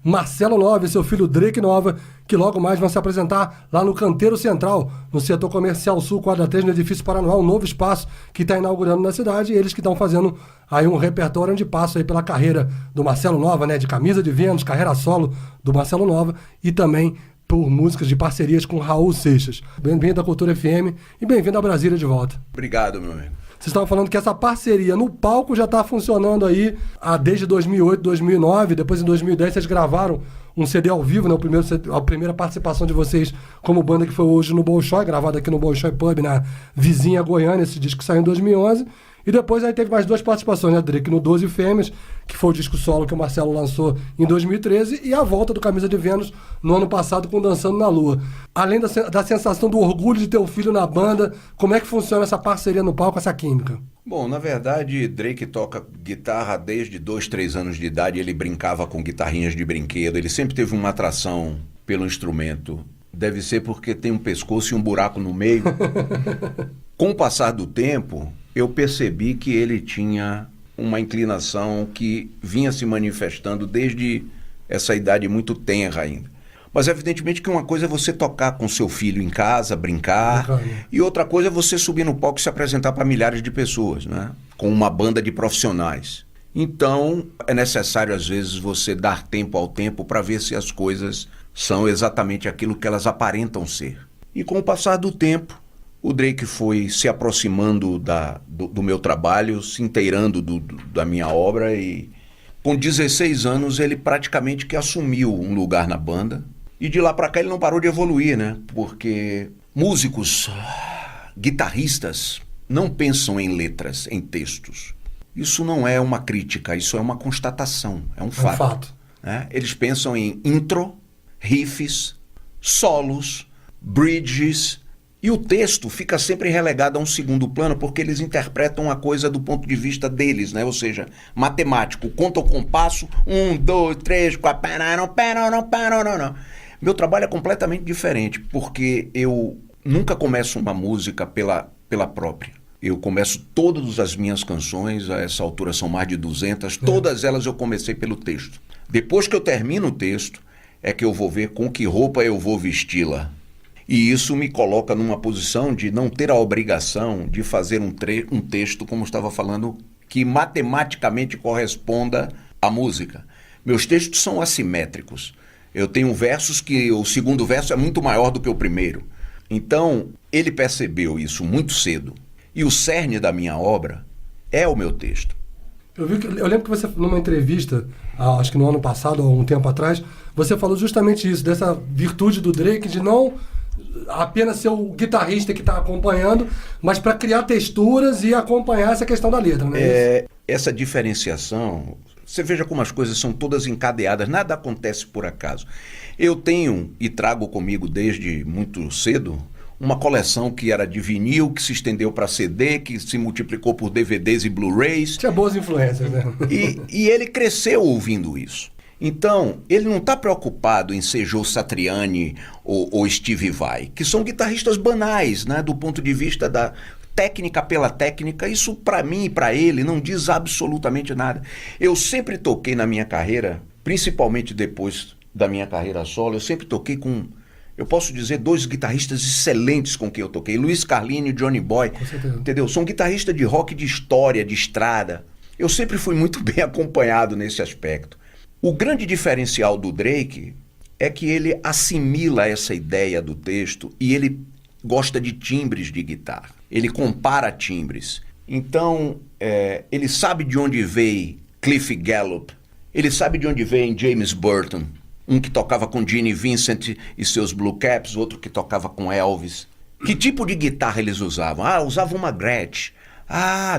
Marcelo Nova e seu filho Drake Nova, que logo mais vão se apresentar lá no Canteiro Central, no setor comercial sul, quadra 3, no edifício Paranoá, um novo espaço que está inaugurando na cidade, e eles que estão fazendo aí um repertório onde passa aí pela carreira do Marcelo Nova, né, de Camisa de Vênus, carreira solo do Marcelo Nova, e também por músicas de parcerias com Raul Seixas. Bem-vindo à Cultura FM e bem-vindo a Brasília de volta. Obrigado, meu amigo. Vocês estavam falando que essa parceria no palco já está funcionando aí desde 2008, 2009. Depois, em 2010, vocês gravaram um CD ao vivo, né? A primeira participação de vocês como banda, que foi hoje no Bolshoi, gravado aqui no Bolshoi Pub, na vizinha Goiânia. Esse disco saiu em 2011. E depois aí teve mais duas participações, né, Drake? No 12 Fêmeas, que foi o disco solo que o Marcelo lançou em 2013, e a volta do Camisa de Vênus no ano passado com Dançando na Lua. Além da sensação do orgulho de ter o filho na banda, como é que funciona essa parceria no palco, essa química? Bom, na verdade, Drake toca guitarra desde 2, 3 anos de idade. Ele brincava com guitarrinhas de brinquedo. Ele sempre teve uma atração pelo instrumento. Deve ser porque tem um pescoço e um buraco no meio. Com o passar do tempo, eu percebi que ele tinha uma inclinação que vinha se manifestando desde essa idade muito tenra ainda. Mas evidentemente que uma coisa é você tocar com seu filho em casa, brincar, e outra coisa é você subir no palco e se apresentar para milhares de pessoas, né? Com uma banda de profissionais. Então, é necessário às vezes você dar tempo ao tempo para ver se as coisas são exatamente aquilo que elas aparentam ser. E com o passar do tempo, o Drake foi se aproximando do meu trabalho, se inteirando da minha obra, e com 16 anos ele praticamente que assumiu um lugar na banda. E de lá para cá ele não parou de evoluir, né? Porque músicos, guitarristas, não pensam em letras, em textos. Isso não é uma crítica, isso é uma constatação, é um fato. É um fato. Né? Eles pensam em intro, riffs, solos, bridges, e o texto fica sempre relegado a um segundo plano, porque eles interpretam a coisa do ponto de vista deles, né? Ou seja, matemático, conta o compasso, 1, 2, 3, 4, não. Meu trabalho é completamente diferente, porque eu nunca começo uma música pela própria. Eu começo todas as minhas canções, a essa altura são mais de 200, todas elas eu comecei pelo texto. Depois que eu termino o texto, é que eu vou ver com que roupa eu vou vesti-la. E isso me coloca numa posição de não ter a obrigação de fazer um texto, como estava falando, que matematicamente corresponda à música. Meus textos são assimétricos. Eu tenho versos que o segundo verso é muito maior do que o primeiro. Então, ele percebeu isso muito cedo. E o cerne da minha obra é o meu texto. Eu lembro que você, numa entrevista, acho que no ano passado, ou um tempo atrás, você falou justamente isso, dessa virtude do Drake de não apenas ser o guitarrista que está acompanhando, mas para criar texturas e acompanhar essa questão da letra, né? Essa diferenciação, você veja como as coisas são todas encadeadas, nada acontece por acaso. Eu tenho e trago comigo desde muito cedo uma coleção que era de vinil, que se estendeu para CD, que se multiplicou por DVDs e Blu-rays. Tinha boas influências, né? E ele cresceu ouvindo isso. Então, ele não está preocupado em ser Joe Satriani ou Steve Vai, que são guitarristas banais, né, do ponto de vista da técnica pela técnica. Isso, para mim e para ele, não diz absolutamente nada. Eu sempre toquei na minha carreira, principalmente depois da minha carreira solo, eu sempre toquei com, eu posso dizer, 2 guitarristas excelentes com quem eu toquei, Luiz Carlini e Johnny Boy, entendeu? São guitarristas de rock de história, de estrada. Eu sempre fui muito bem acompanhado nesse aspecto. O grande diferencial do Drake é que ele assimila essa ideia do texto e ele gosta de timbres de guitarra. Ele compara timbres. Então, ele sabe de onde veio Cliff Gallup, ele sabe de onde veio James Burton, um que tocava com Gene Vincent e seus Blue Caps, outro que tocava com Elvis. Que tipo de guitarra eles usavam? Usavam uma Gretsch.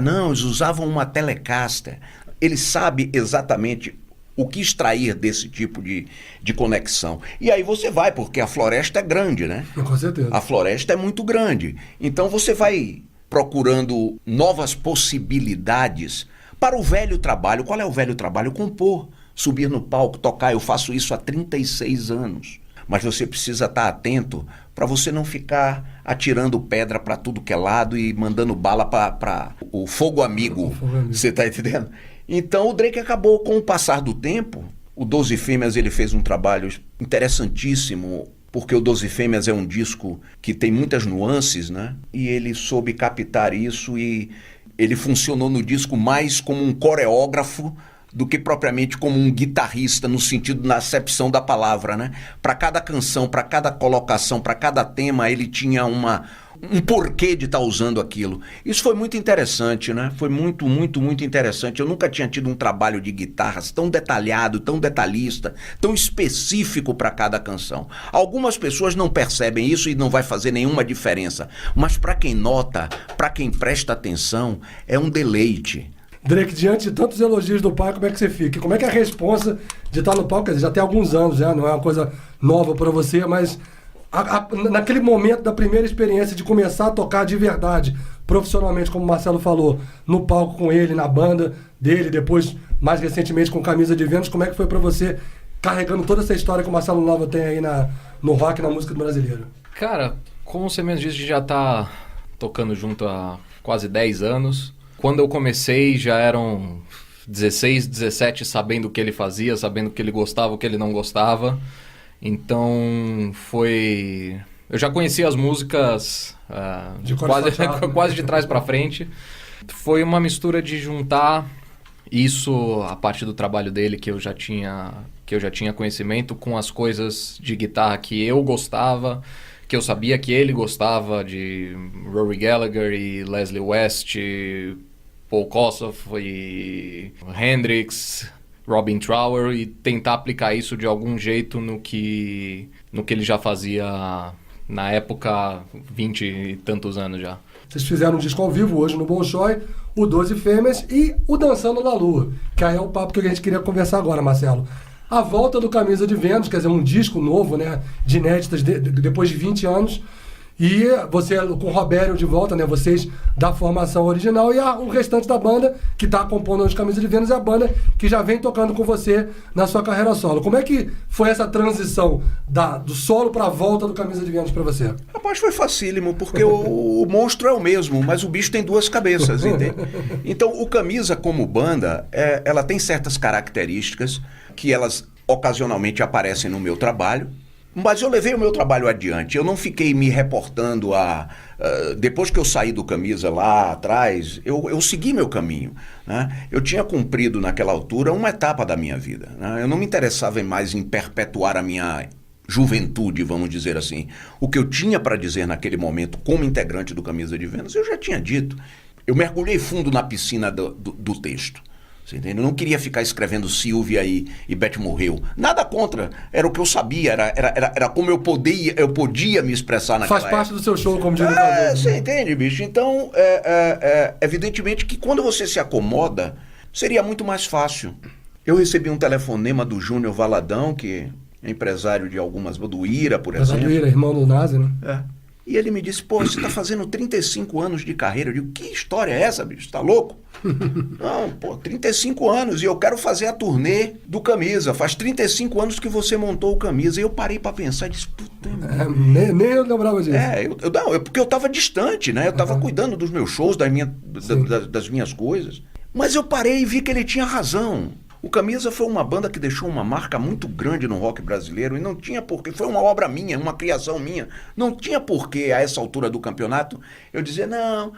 Não, eles usavam uma Telecaster. Ele sabe exatamente o que extrair desse tipo de conexão. E aí você vai, porque a floresta é grande, né? Com certeza. A floresta é muito grande. Então você vai procurando novas possibilidades para o velho trabalho. Qual é o velho trabalho? Compor, subir no palco, tocar. Eu faço isso há 36 anos. Mas você precisa estar atento para você não ficar atirando pedra para tudo que é lado e mandando bala para o fogo amigo. Você está entendendo? Então o Drake acabou, com o passar do tempo, o 12 Fêmeas ele fez um trabalho interessantíssimo, porque o 12 Fêmeas é um disco que tem muitas nuances, né? E ele soube captar isso e ele funcionou no disco mais como um coreógrafo do que propriamente como um guitarrista, no sentido, na acepção da palavra, né? Para cada canção, para cada colocação, para cada tema, ele tinha um porquê de estar usando aquilo. Isso foi muito interessante, né? Foi muito, muito, muito interessante. Eu nunca tinha tido um trabalho de guitarras tão detalhado, tão detalhista, tão específico para cada canção. Algumas pessoas não percebem isso e não vai fazer nenhuma diferença, mas para quem nota, para quem presta atenção, é um deleite. Drake, diante de tantos elogios do pai, como é que você fica? Como é que é a responsa de estar no palco? Quer dizer, já tem alguns anos, já não é uma coisa nova para você, mas naquele momento da primeira experiência de começar a tocar de verdade, profissionalmente, como o Marcelo falou, no palco com ele, na banda dele, depois, mais recentemente, com Camisa de Vênus, como é que foi para você, carregando toda essa história que o Marcelo Nova tem aí no rock, na música brasileira? Cara, como você mesmo disse, a gente já tá tocando junto há quase 10 anos. Quando eu comecei, já eram 16, 17, sabendo o que ele fazia, sabendo o que ele gostava, o que ele não gostava. Então, foi... Eu já conhecia as músicas quase de trás para frente. Foi uma mistura de juntar isso, a parte do trabalho dele que eu já tinha conhecimento, com as coisas de guitarra que eu gostava, que eu sabia que ele gostava, de Rory Gallagher e Leslie West, Paul Kossoff e Hendrix, Robin Trower, e tentar aplicar isso de algum jeito no que ele já fazia na época, 20 e tantos anos já. Vocês fizeram um disco ao vivo hoje no Bolshoi, o 12 Fêmeas e o Dançando na Lua, que aí é o papo que a gente queria conversar agora, Marcelo. A volta do Camisa de Vênus, quer dizer, um disco novo, né, de inéditas depois de 20 anos, e você com o Robério de volta, né, vocês da formação original, e o restante da banda que está compondo os Camisa de Vênus é a banda que já vem tocando com você na sua carreira solo. Como é que foi essa transição do solo para a volta do Camisa de Vênus para você? Rapaz, foi facílimo, porque o monstro é o mesmo, mas o bicho tem duas cabeças, entende? Então, o Camisa como banda, ela tem certas características que elas ocasionalmente aparecem no meu trabalho, mas eu levei o meu trabalho adiante. Eu não fiquei me reportando depois que eu saí do Camisa lá atrás, eu segui meu caminho, né? Eu tinha cumprido naquela altura uma etapa da minha vida, né? Eu não me interessava mais em perpetuar a minha juventude, vamos dizer assim. O que eu tinha para dizer naquele momento como integrante do Camisa de Vênus, eu já tinha dito. Eu mergulhei fundo na piscina do texto. Você entende? Eu não queria ficar escrevendo Silvia e Beth morreu. Nada contra. Era o que eu sabia, era como eu podia me expressar naquela época. Faz parte do seu show, como diria o Cadu. Você entende, bicho? Então, evidentemente que quando você se acomoda, seria muito mais fácil. Eu recebi um telefonema do Júnior Valadão, que é empresário de algumas... do Ira, por exemplo. Do Ira, irmão do Nazi, né? E ele me disse, pô, você está fazendo 35 anos de carreira. Eu digo, que história é essa, bicho? Tá louco? Não, pô, 35 anos e eu quero fazer a turnê do Camisa. Faz 35 anos que você montou o Camisa. E eu parei para pensar e disse, puta... Nem eu lembrava disso. Porque eu estava distante, né? Eu estava cuidando dos meus shows, das minhas coisas. Mas eu parei e vi que ele tinha razão. O Camisa foi uma banda que deixou uma marca muito grande no rock brasileiro e não tinha porquê, foi uma obra minha, uma criação minha, não tinha porquê a essa altura do campeonato eu dizer, não,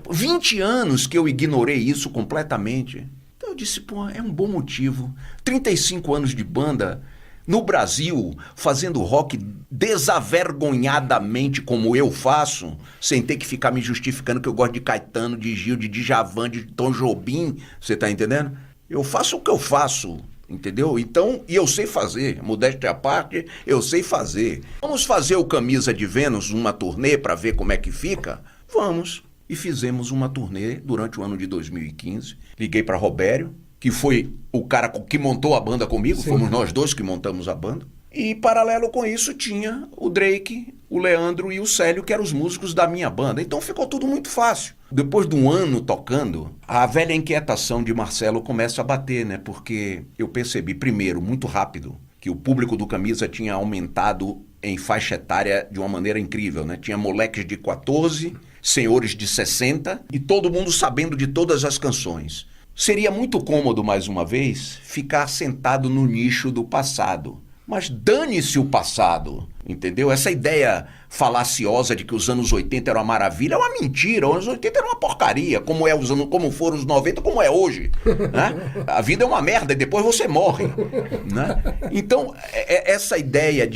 20 anos que eu ignorei isso completamente. Então eu disse, pô, é um bom motivo, 35 anos de banda no Brasil, fazendo rock desavergonhadamente como eu faço, sem ter que ficar me justificando que eu gosto de Caetano, de Gil, de Djavan, de Tom Jobim, você tá entendendo? Eu faço o que eu faço, entendeu? Então, e eu sei fazer, modéstia à parte, eu sei fazer. Vamos fazer o Camisa de Vênus, uma turnê para ver como é que fica? Vamos. E fizemos uma turnê durante o ano de 2015. Liguei para Robério, que foi o cara que montou a banda comigo, Sim. Fomos nós dois que montamos a banda. E paralelo com isso tinha o Drake, o Leandro e o Célio, que eram os músicos da minha banda. Então ficou tudo muito fácil. Depois de um ano tocando, a velha inquietação de Marcelo começa a bater, né? Porque eu percebi, primeiro, muito rápido, que o público do Camisa tinha aumentado em faixa etária de uma maneira incrível, né? Tinha moleques de 14, senhores de 60 e todo mundo sabendo de todas as canções. Seria muito cômodo, mais uma vez, ficar sentado no nicho do passado. Mas dane-se o passado, entendeu? Essa ideia falaciosa de que os anos 80 eram uma maravilha é uma mentira. Os anos 80 eram uma porcaria, como foram os 90, como é hoje. Né? A vida é uma merda e depois você morre. Né? Então, essa ideia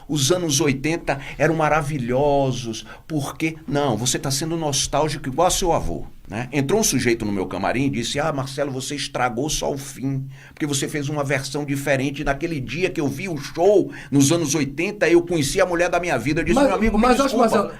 os anos 80 eram maravilhosos, porque... Não, você está sendo nostálgico igual a seu avô. Né? Entrou um sujeito no meu camarim e disse: Marcelo, você estragou só o fim, porque você fez uma versão diferente. Naquele dia que eu vi o show, nos anos 80, eu conheci a mulher da minha vida. Eu disse: meu amigo, me desculpa.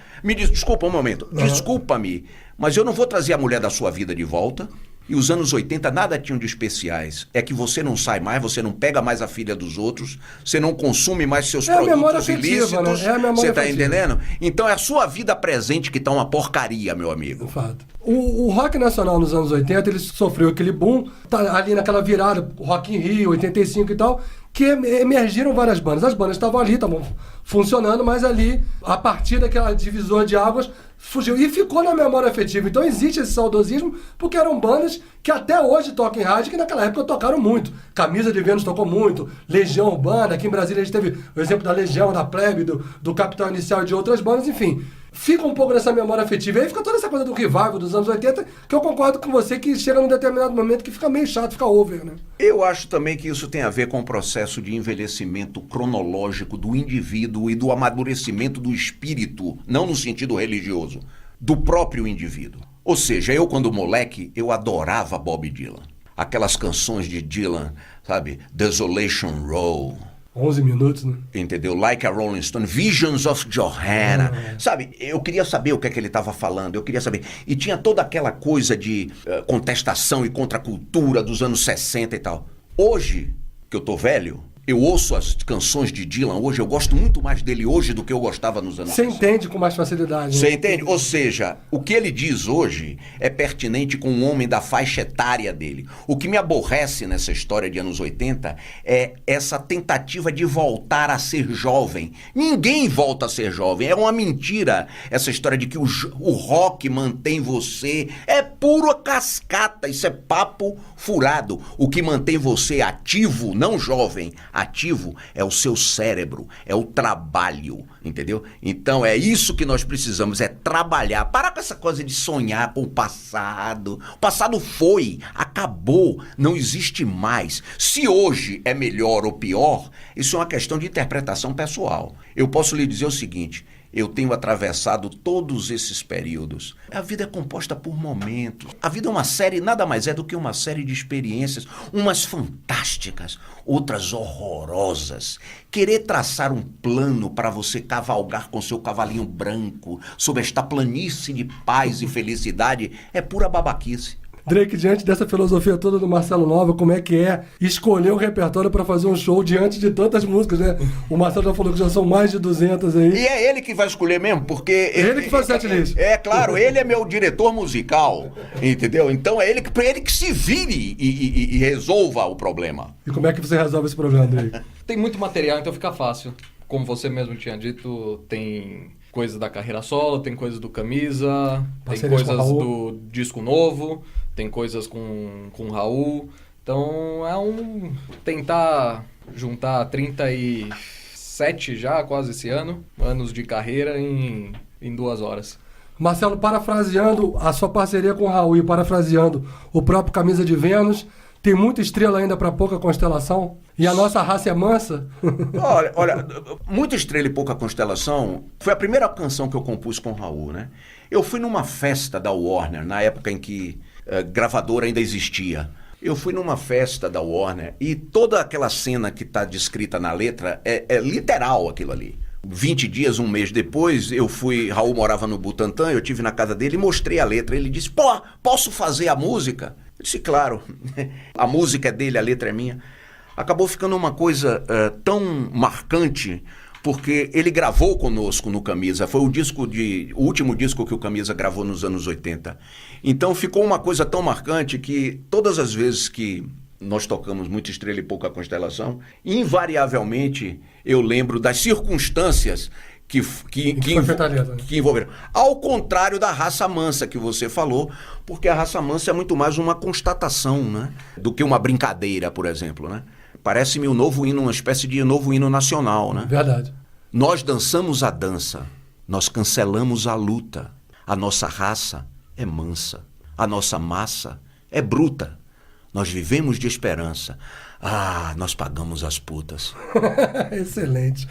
Desculpa um momento. Desculpa-me, mas eu não vou trazer a mulher da sua vida de volta. E os anos 80 nada tinham de especiais. É que você não sai mais, você não pega mais a filha dos outros, você não consome mais seus produtos ilícitos. Né? Você está entendendo? Então é a sua vida presente que está uma porcaria, meu amigo. De fato. O rock nacional nos anos 80, ele sofreu aquele boom, tá ali naquela virada, Rock in Rio, 85 e tal, que emergiram várias bandas. As bandas estavam ali, estavam funcionando, mas ali, a partir daquela divisor de águas, fugiu. E ficou na memória afetiva. Então existe esse saudosismo, porque eram bandas que até hoje tocam em rádio, que naquela época tocaram muito. Camisa de Vênus tocou muito, Legião Urbana, aqui em Brasília a gente teve o exemplo da Legião, da Plebe, do Capital Inicial e de outras bandas, enfim. Fica um pouco nessa memória afetiva. E aí fica toda essa coisa do revival dos anos 80, que eu concordo com você que chega num determinado momento que fica meio chato, fica over, né? Eu acho também que isso tem a ver com o processo de envelhecimento cronológico do indivíduo e do amadurecimento do espírito, não no sentido religioso, do próprio indivíduo. Ou seja, eu quando moleque, eu adorava Bob Dylan. Aquelas canções de Dylan, sabe? Desolation Row. 11 minutos, né? Entendeu? Like a Rolling Stone, Visions of Johanna. Sabe, eu queria saber o que é que ele estava falando, eu queria saber. E tinha toda aquela coisa de contestação e contracultura dos anos 60 e tal. Hoje, que eu tô velho, eu ouço as canções de Dylan hoje, eu gosto muito mais dele hoje do que eu gostava nos anos 60. Você entende com mais facilidade. Você entende? Ou seja, o que ele diz hoje é pertinente com um homem da faixa etária dele. O que me aborrece nessa história de anos 80 é essa tentativa de voltar a ser jovem. Ninguém volta a ser jovem. É uma mentira essa história de que o rock mantém você. É pura cascata. Isso é papo furado. O que mantém você ativo, não jovem, ativo é o seu cérebro, é o trabalho, entendeu? Então é isso que nós precisamos, é trabalhar. Para com essa coisa de sonhar com o passado. O passado foi, acabou, não existe mais. Se hoje é melhor ou pior, isso é uma questão de interpretação pessoal. Eu posso lhe dizer o seguinte: eu tenho atravessado todos esses períodos. A vida é composta por momentos. A vida é uma série, nada mais é do que uma série de experiências, umas fantásticas, outras horrorosas. Querer traçar um plano para você cavalgar com seu cavalinho branco sobre esta planície de paz e felicidade é pura babaquice. Drake, diante dessa filosofia toda do Marcelo Nova, como é que é escolher um repertório para fazer um show diante de tantas músicas, né? O Marcelo já falou que já são mais de 200 aí. E é ele que vai escolher mesmo, porque... Ele que faz set list. É claro, ele é meu diretor musical, entendeu? Então é ele que se vire e resolva o problema. E como é que você resolve esse problema, Drake? Tem muito material, então fica fácil. Como você mesmo tinha dito, tem coisas da carreira solo, tem coisas do Camisa, tem coisas do disco novo, tem coisas com o Raul. Então é tentar juntar 37 já, quase esse ano, anos de carreira em 2 horas. Marcelo, parafraseando a sua parceria com o Raul e parafraseando o próprio Camisa de Vênus, tem muita estrela ainda para pouca constelação? E a nossa raça é mansa? Olha, Muita Estrela e Pouca Constelação foi a primeira canção que eu compus com o Raul, né? Eu fui numa festa da Warner, na época em que gravadora ainda existia. Eu fui numa festa da Warner e toda aquela cena que está descrita na letra é literal aquilo ali. 20 dias, um mês depois, Raul morava no Butantã, eu estive na casa dele e mostrei a letra. Ele disse: pô, posso fazer a música? Eu disse: claro, a música é dele, a letra é minha. Acabou ficando uma coisa tão marcante, porque ele gravou conosco no Camisa. Foi o último disco que o Camisa gravou nos anos 80. Então ficou uma coisa tão marcante que todas as vezes que nós tocamos Muita Estrela e Pouca Constelação, invariavelmente eu lembro das circunstâncias que foi Fortaleza, né? que envolveram. Ao contrário da Raça Mansa que você falou, porque a Raça Mansa é muito mais uma constatação, né, do que uma brincadeira, por exemplo, né? Parece-me um novo hino, uma espécie de novo hino nacional, né? Verdade. Nós dançamos a dança, nós cancelamos a luta. A nossa raça é mansa, a nossa massa é bruta. Nós vivemos de esperança. Ah, nós pagamos as putas. Excelente.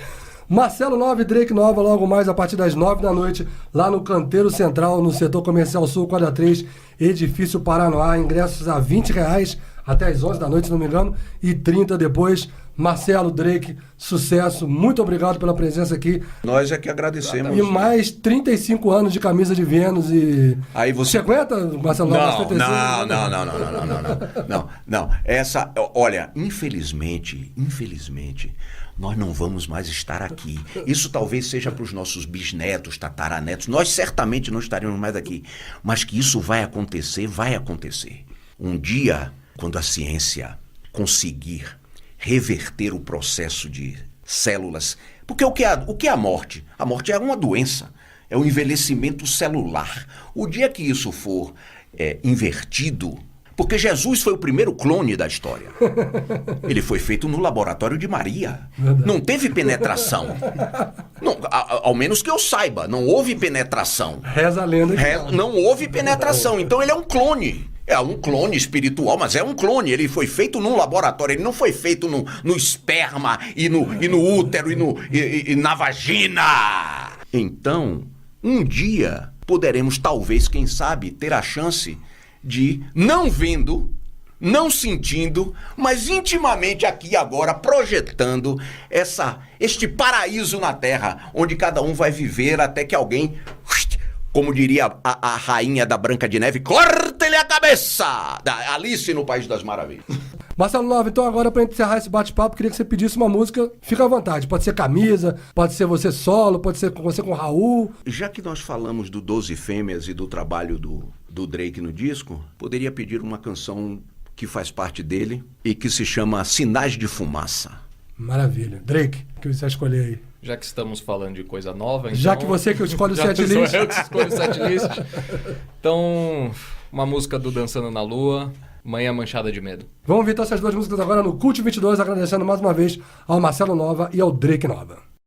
Marcelo Nova e Drake Nova, logo mais a partir das 9 da noite, lá no Canteiro Central, no Setor Comercial Sul, quadra 3, Edifício Paranoá. Ingressos a R$20 até as 11 da noite, se não me engano, e 30 depois. Marcelo, Drake, sucesso. Muito obrigado pela presença aqui. Nós é que agradecemos. E mais 35 anos de camisa de Vênus e... Aí você aguenta, Marcelo Nova? Não. Essa, olha, infelizmente, nós não vamos mais estar aqui. Isso talvez seja para os nossos bisnetos, tataranetos. Nós certamente não estaremos mais aqui. Mas que isso vai acontecer, vai acontecer. Um dia, quando a ciência conseguir reverter o processo de células. Porque o que é a morte? A morte é uma doença, é o envelhecimento celular. O dia que isso for invertido, porque Jesus foi o primeiro clone da história. Ele foi feito no laboratório de Maria. Verdade. Não teve penetração. Não, ao menos que eu saiba, não houve penetração. Reza a lenda. Não houve penetração, então ele é um clone. É um clone espiritual, mas é um clone. Ele foi feito num laboratório, ele não foi feito no esperma e no útero e na vagina. Então, um dia poderemos, talvez, quem sabe, ter a chance de, não vendo, não sentindo, mas intimamente aqui agora projetando este paraíso na Terra, onde cada um vai viver até que alguém... Como diria a rainha da Branca de Neve, corta-lhe a cabeça! Da Alice no País das Maravilhas. Marcelo Nova, então agora pra encerrar esse bate-papo, queria que você pedisse uma música, fica à vontade. Pode ser Camisa, pode ser você solo, pode ser você com o Raul. Já que nós falamos do 12 Fêmeas e do trabalho do Drake no disco, poderia pedir uma canção que faz parte dele e que se chama Sinais de Fumaça. Maravilha. Drake, o que você vai escolher aí? Já que estamos falando de coisa nova, então... Já que você que escolhe o setlist. Já sou eu que escolho o setlist. Então, uma música do Dançando na Lua, Manhã Manchada de Medo. Vamos ouvir então essas duas músicas agora no Cult 22, agradecendo mais uma vez ao Marcelo Nova e ao Drake Nova.